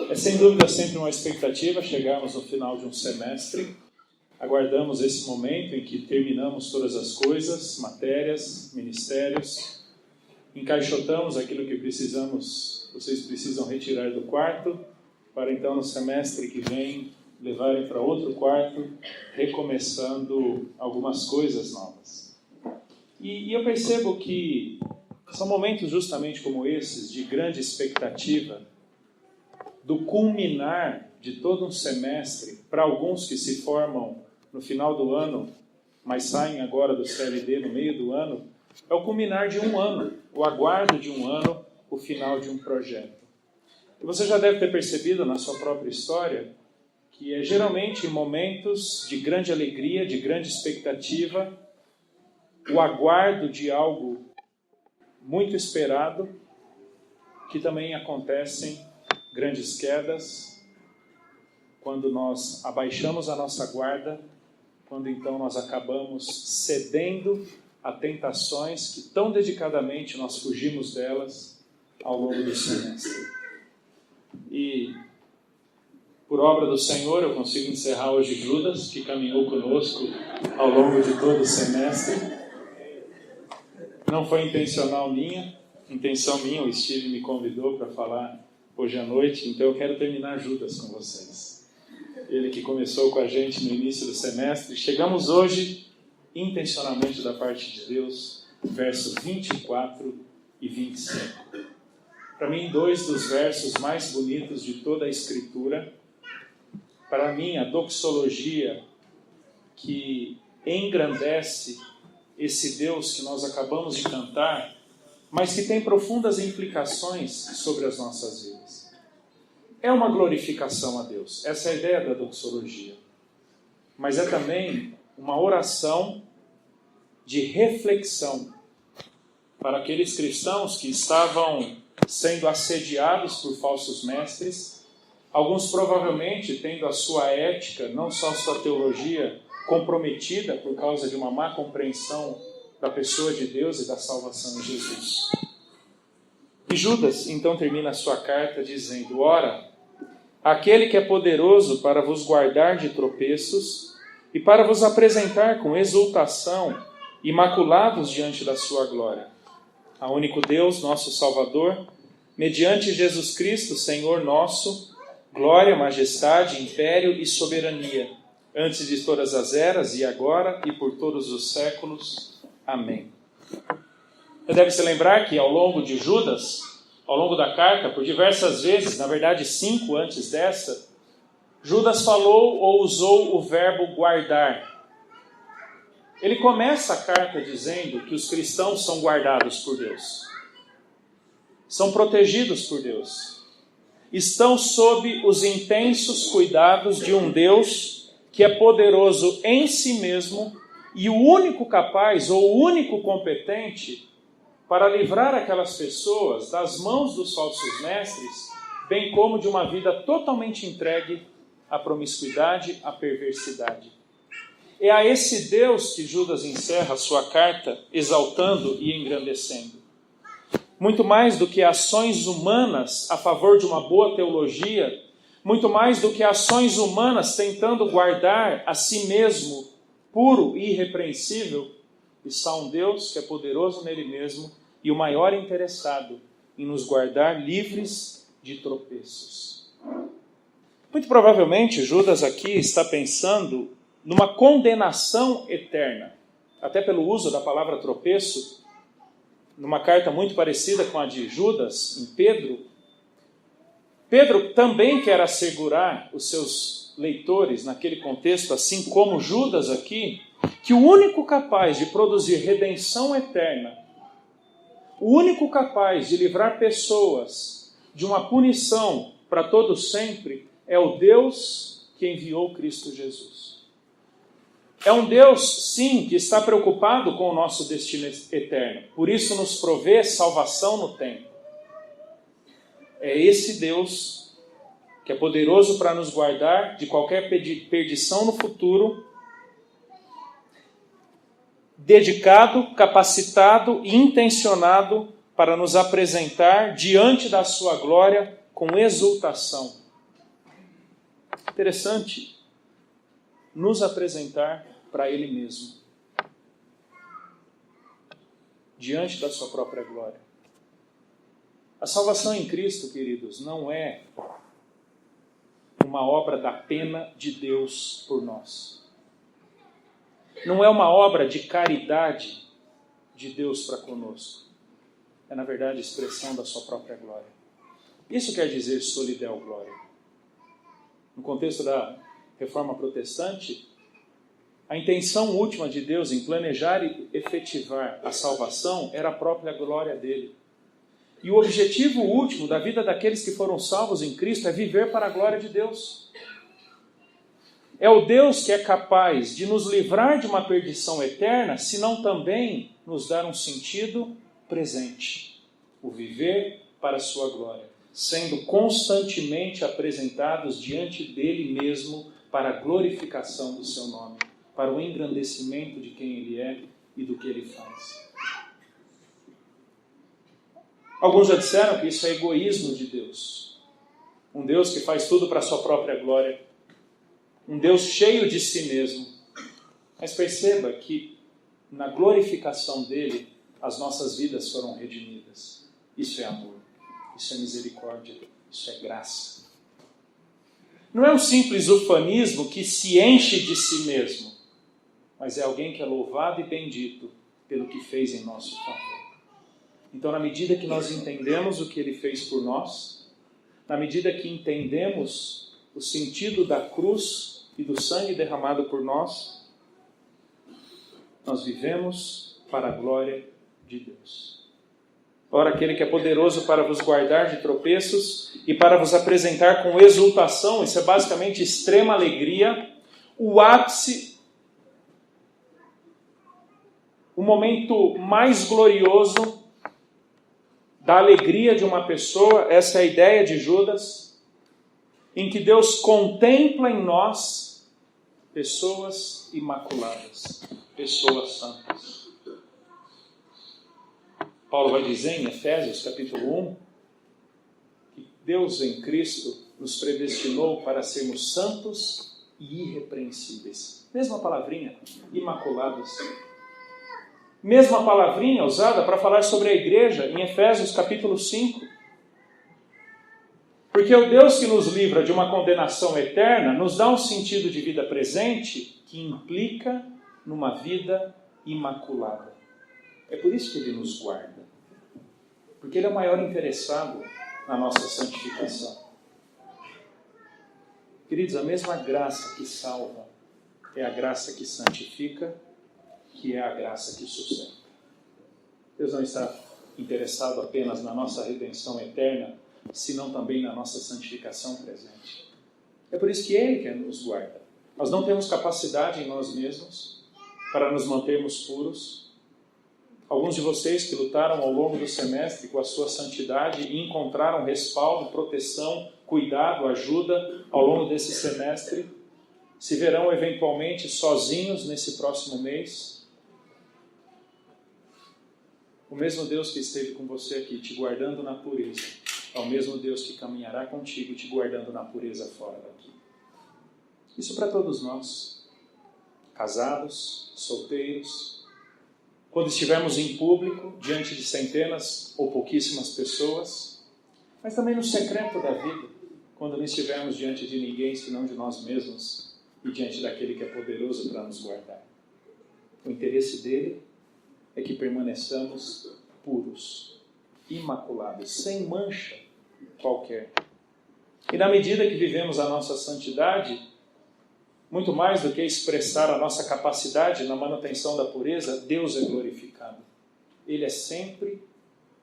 É sem dúvida sempre uma expectativa chegarmos no final de um semestre. Aguardamos esse momento em que terminamos todas as coisas, matérias, ministérios, encaixotamos aquilo que vocês precisam retirar do quarto, para então no semestre que vem levarem para outro quarto, recomeçando algumas coisas novas. E eu percebo que são momentos justamente como esses, de grande expectativa, do culminar de todo um semestre, para alguns que se formam no final do ano, mas saem agora do CLD no meio do ano, é o culminar de um ano, o aguardo de um ano, o final de um projeto. E você já deve ter percebido na sua própria história que é geralmente em momentos de grande alegria, de grande expectativa, o aguardo de algo muito esperado, que também acontecem grandes quedas, quando nós abaixamos a nossa guarda, quando então nós acabamos cedendo a tentações que tão dedicadamente nós fugimos delas ao longo do semestre. E, por obra do Senhor, eu consigo encerrar hoje Judas, que caminhou conosco ao longo de todo o semestre. Não foi intenção minha, o Steve me convidou para falar hoje à noite, então eu quero terminar Judas com vocês. Ele que começou com a gente no início do semestre. Chegamos hoje, intencionalmente da parte de Deus, versos 24 e 25. Para mim, dois dos versos mais bonitos de toda a Escritura. Para mim, a doxologia que engrandece esse Deus que nós acabamos de cantar, mas que tem profundas implicações sobre as nossas vidas. É uma glorificação a Deus, essa é a ideia da doxologia. Mas é também uma oração de reflexão para aqueles cristãos que estavam sendo assediados por falsos mestres, alguns provavelmente tendo a sua ética, não só a sua teologia, comprometida por causa de uma má compreensão da pessoa de Deus e da salvação em Jesus. E Judas então termina a sua carta dizendo: ora, aquele que é poderoso para vos guardar de tropeços e para vos apresentar com exultação, imaculados diante da sua glória. A único Deus, nosso Salvador, mediante Jesus Cristo, Senhor nosso, glória, majestade, império e soberania, antes de todas as eras, e agora e por todos os séculos. Amém. Você deve se lembrar que ao longo de Judas, ao longo da carta, por diversas vezes, na verdade 5 antes dessa, Judas falou ou usou o verbo guardar. Ele começa a carta dizendo que os cristãos são guardados por Deus, são protegidos por Deus, estão sob os intensos cuidados de um Deus que é poderoso em si mesmo e o único capaz ou o único competente para livrar aquelas pessoas das mãos dos falsos mestres, bem como de uma vida totalmente entregue à promiscuidade, à perversidade. É a esse Deus que Judas encerra a sua carta, exaltando e engrandecendo. Muito mais do que ações humanas a favor de uma boa teologia, muito mais do que ações humanas tentando guardar a si mesmo puro e irrepreensível, está um Deus que é poderoso nele mesmo e o maior interessado em nos guardar livres de tropeços. Muito provavelmente Judas aqui está pensando numa condenação eterna, até pelo uso da palavra tropeço, numa carta muito parecida com a de Judas, em Pedro. Pedro também quer assegurar os seus leitores, naquele contexto, assim como Judas aqui, que o único capaz de produzir redenção eterna, o único capaz de livrar pessoas de uma punição para todo sempre, é o Deus que enviou Cristo Jesus. É um Deus, sim, que está preocupado com o nosso destino eterno. Por isso nos provê salvação no tempo. É esse Deus que é poderoso para nos guardar de qualquer perdição no futuro, dedicado, capacitado e intencionado para nos apresentar diante da sua glória com exultação, Interessante nos apresentar para Ele mesmo, diante da sua própria glória. A salvação em Cristo, queridos, não é uma obra da pena de Deus por nós. Não é uma obra de caridade de Deus para conosco. É, na verdade, a expressão da sua própria glória. Isso quer dizer solidel glória. No contexto da Reforma Protestante, a intenção última de Deus em planejar e efetivar a salvação era a própria glória dele. E o objetivo último da vida daqueles que foram salvos em Cristo é viver para a glória de Deus. É o Deus que é capaz de nos livrar de uma perdição eterna, se não também nos dar um sentido presente, o viver para a sua glória, sendo constantemente apresentados diante dele mesmo para a glorificação do seu nome, para o engrandecimento de quem ele é e do que ele faz. Alguns já disseram que isso é egoísmo de Deus. Um Deus que faz tudo para a sua própria glória. Um Deus cheio de si mesmo. Mas perceba que na glorificação dele, as nossas vidas foram redimidas. Isso é amor. Isso é misericórdia. Isso é graça. Não é um simples ufanismo que se enche de si mesmo, mas é alguém que é louvado e bendito pelo que fez em nosso favor. Então, na medida que nós entendemos o que ele fez por nós, na medida que entendemos o sentido da cruz e do sangue derramado por nós, nós vivemos para a glória de Deus. Ora, aquele que é poderoso para vos guardar de tropeços e para vos apresentar com exultação, isso é basicamente extrema alegria, o ápice, o momento mais glorioso da alegria de uma pessoa, essa é a ideia de Judas, em que Deus contempla em nós pessoas imaculadas, pessoas santas. Paulo vai dizer em Efésios capítulo 1, que Deus em Cristo nos predestinou para sermos santos e irrepreensíveis. Mesma palavrinha, imaculados. Mesma palavrinha usada para falar sobre a igreja em Efésios capítulo 5. Porque o Deus que nos livra de uma condenação eterna nos dá um sentido de vida presente que implica numa vida imaculada. É por isso que ele nos guarda. Porque ele é o maior interessado na nossa santificação. Queridos, a mesma graça que salva é a graça que santifica, que é a graça que sustenta. Deus não está interessado apenas na nossa redenção eterna, senão também na nossa santificação presente. É por isso que Ele que nos guarda. Nós não temos capacidade em nós mesmos para nos mantermos puros. Alguns de vocês que lutaram ao longo do semestre com a sua santidade e encontraram respaldo, proteção, cuidado, ajuda ao longo desse semestre, se verão eventualmente sozinhos nesse próximo mês. O mesmo Deus que esteve com você aqui, te guardando na pureza, é o mesmo Deus que caminhará contigo, te guardando na pureza fora daqui. Isso para todos nós, casados, solteiros, quando estivermos em público, diante de centenas ou pouquíssimas pessoas, mas também no secreto da vida, quando não estivermos diante de ninguém, senão de nós mesmos, e diante daquele que é poderoso para nos guardar. O interesse dele é que permaneçamos puros, imaculados, sem mancha qualquer. E na medida que vivemos a nossa santidade, muito mais do que expressar a nossa capacidade na manutenção da pureza, Deus é glorificado. Ele é sempre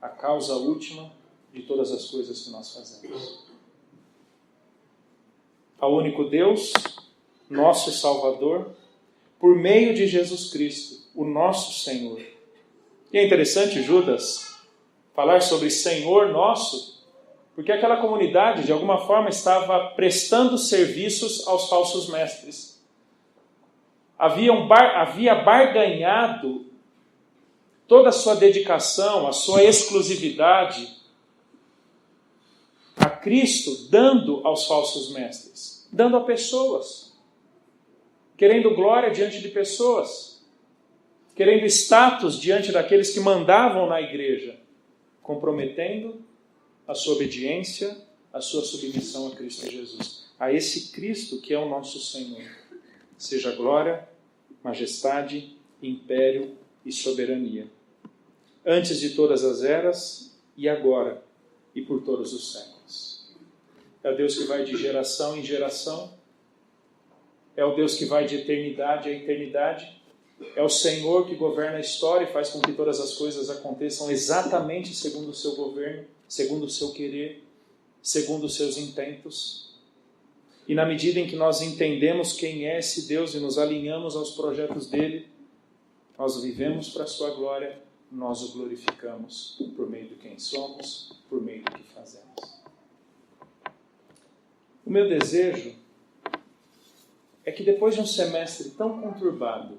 a causa última de todas as coisas que nós fazemos. Ao único Deus, nosso Salvador, por meio de Jesus Cristo, o nosso Senhor. E é interessante Judas falar sobre Senhor nosso, porque aquela comunidade, de alguma forma, estava prestando serviços aos falsos mestres. Havia barganhado toda a sua dedicação, a sua exclusividade a Cristo, dando aos falsos mestres. dando a pessoas, querendo glória diante de pessoas, querendo status diante daqueles que mandavam na igreja, comprometendo a sua obediência, a sua submissão a Cristo Jesus. A esse Cristo que é o nosso Senhor. Seja glória, majestade, império e soberania. Antes de todas as eras e agora e por todos os séculos. É o Deus que vai de geração em geração. É o Deus que vai de eternidade a eternidade. É o Senhor que governa a história e faz com que todas as coisas aconteçam exatamente segundo o seu governo, segundo o seu querer, segundo os seus intentos. E na medida em que nós entendemos quem é esse Deus e nos alinhamos aos projetos dele, nós vivemos para a sua glória, nós o glorificamos por meio de quem somos, por meio do que fazemos. O meu desejo é que depois de um semestre tão conturbado,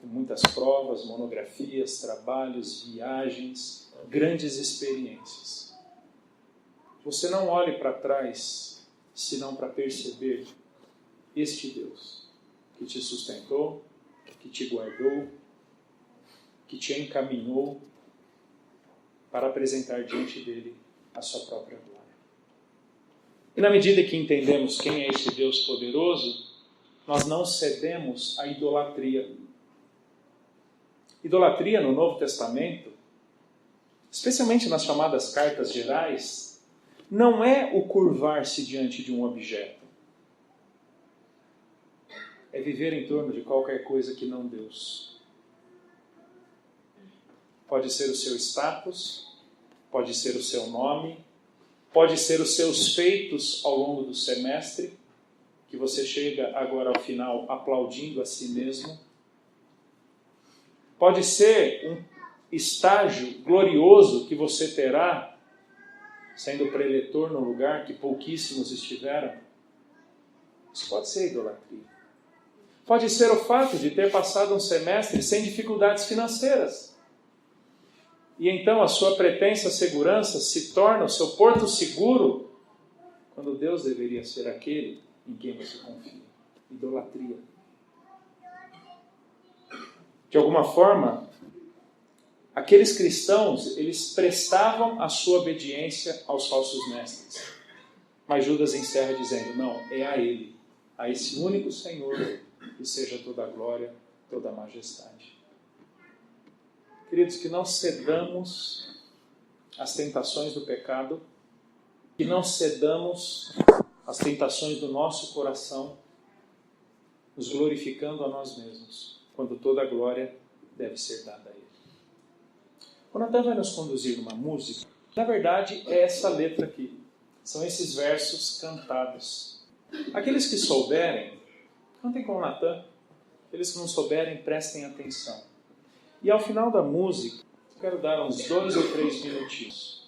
com muitas provas, monografias, trabalhos, viagens, grandes experiências, você não olhe para trás, senão para perceber este Deus que te sustentou, que te guardou, que te encaminhou para apresentar diante dele a sua própria glória. E na medida que entendemos quem é esse Deus poderoso, nós não cedemos à idolatria. Idolatria no Novo Testamento, especialmente nas chamadas cartas gerais, não é o curvar-se diante de um objeto. É viver em torno de qualquer coisa que não Deus. Pode ser o seu status, pode ser o seu nome, pode ser os seus feitos ao longo do semestre, que você chega agora ao final aplaudindo a si mesmo. Pode ser um estágio glorioso que você terá, sendo preletor no lugar que pouquíssimos estiveram. Isso pode ser idolatria. Pode ser o fato de ter passado um semestre sem dificuldades financeiras. E então a sua pretensa segurança se torna o seu porto seguro, quando Deus deveria ser aquele em quem você confia. Idolatria. De alguma forma, aqueles cristãos, eles prestavam a sua obediência aos falsos mestres. Mas Judas encerra dizendo, não, é a ele, a esse único Senhor, que seja toda a glória, toda a majestade. Queridos, que não cedamos às tentações do pecado, que não cedamos às tentações do nosso coração, nos glorificando a nós mesmos, quando toda a glória deve ser dada a Ele. O Natan vai nos conduzir numa música, na verdade é essa letra aqui, são esses versos cantados. Aqueles que souberem, cantem com o Natan, aqueles que não souberem, prestem atenção. E ao final da música, quero dar uns 2 ou 3 minutinhos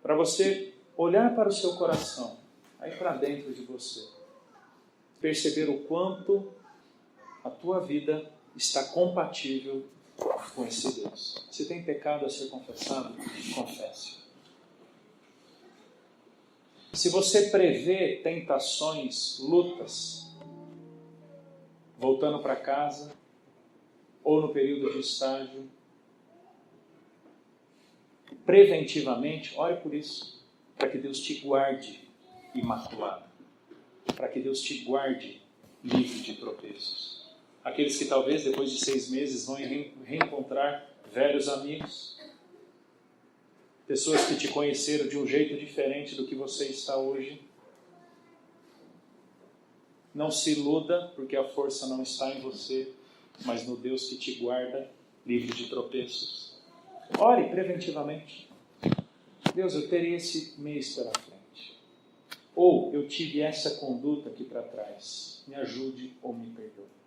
para você olhar para o seu coração, aí para dentro de você, perceber o quanto a tua vida está compatível com esse Deus. Se tem pecado a ser confessado, confesse. Se você prevê tentações, lutas, voltando para casa, ou no período de estágio, preventivamente, ore por isso, para que Deus te guarde imaculado, para que Deus te guarde livre de tropeços. Aqueles que talvez depois de 6 meses vão reencontrar velhos amigos, pessoas que te conheceram de um jeito diferente do que você está hoje. Não se iluda, porque a força não está em você, mas no Deus que te guarda, livre de tropeços. Ore preventivamente. Deus, eu terei esse mês pela frente. Ou eu tive essa conduta aqui para trás. Me ajude ou me perdoe.